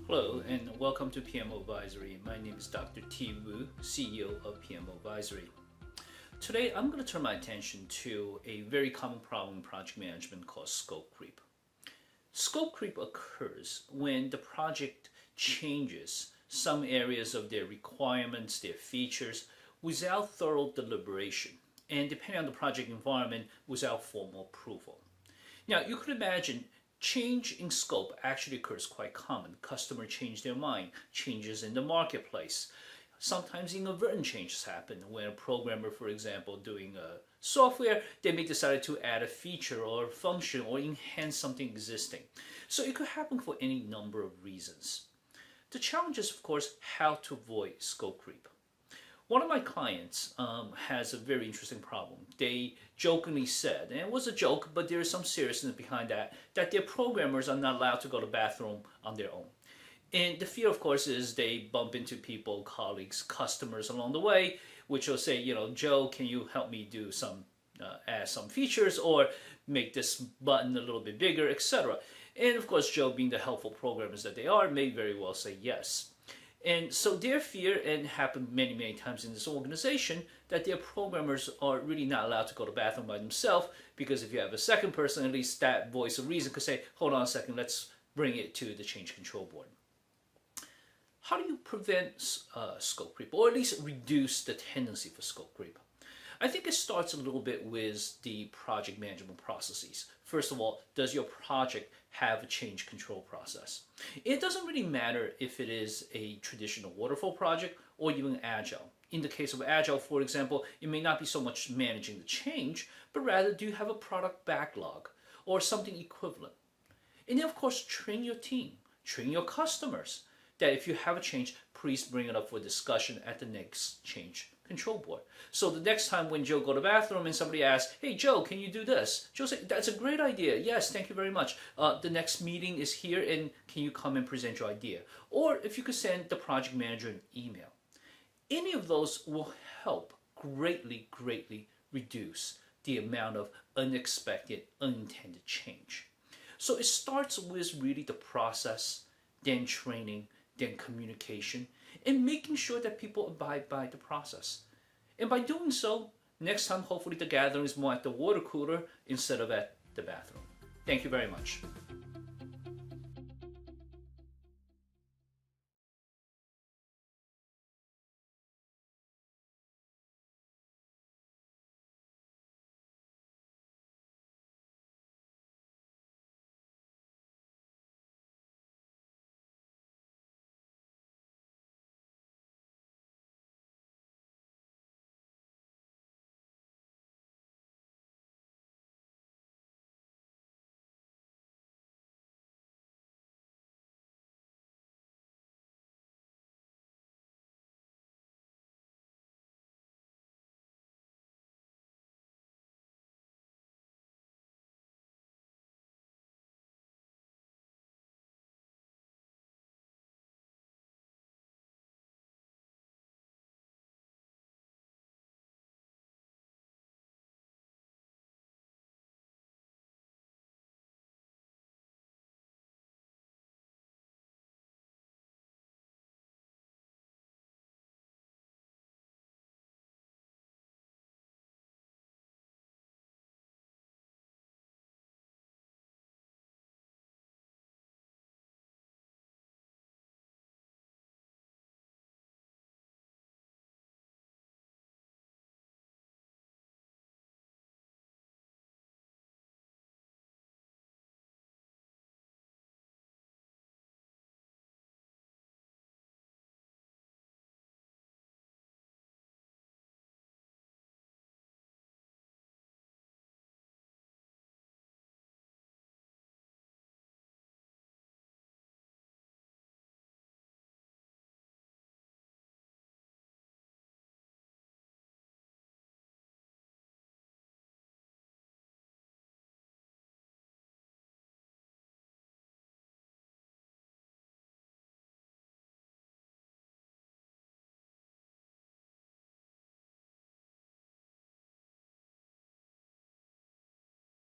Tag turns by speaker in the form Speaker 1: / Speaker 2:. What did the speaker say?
Speaker 1: Hello and welcome to PMO Advisory. My name is Dr. T. Wu, CEO of PMO Advisory. Today I'm going to turn my attention to a very common problem in project management called scope creep. Scope creep occurs when the project changes some areas of their requirements, their features, without thorough deliberation, and depending on the project environment, without formal approval. Now, you could imagine change in scope actually occurs quite common. Customer change their mind, changes in the marketplace. Sometimes inadvertent changes happen when a programmer, for example, doing software, they may decide to add a feature or a function or enhance something existing. So it could happen for any number of reasons. The challenge is, of course, how to avoid scope creep. One of my clients has a very interesting problem. They jokingly said, and it was a joke, but there is some seriousness behind that their programmers are not allowed to go to the bathroom on their own. And the fear, of course, is they bump into people, colleagues, customers along the way, which will say, Joe, can you help me do add some features or make this button a little bit bigger, etc. And of course, Joe, being the helpful programmers that they are, may very well say yes. And so their fear, and happened many times in this organization, that their programmers are really not allowed to go to the bathroom by themselves, because if you have a second person, at least that voice of reason could say, hold on a second, let's bring it to the change control board. How do you prevent scope creep, or at least reduce the tendency for scope creep? I think it starts a little bit with the project management processes. First of all, does your project have a change control process? It doesn't really matter if it is a traditional waterfall project or even agile. In the case of agile, for example, it may not be so much managing the change, but rather do you have a product backlog or something equivalent? And then, of course, train your team, train your customers that if you have a change, please bring it up for discussion at the next change control board. So the next time when Joe go to the bathroom and somebody asks, hey Joe, can you do this? Joe say, that's a great idea. Yes, thank you very much. The next meeting is here and can you come and present your idea? Or if you could send the project manager an email. Any of those will help greatly reduce the amount of unexpected, unintended change. So it starts with really the process, then training, then communication, and making sure that people abide by the process. And by doing so, next time hopefully the gathering is more at the water cooler instead of at the bathroom. Thank you very much.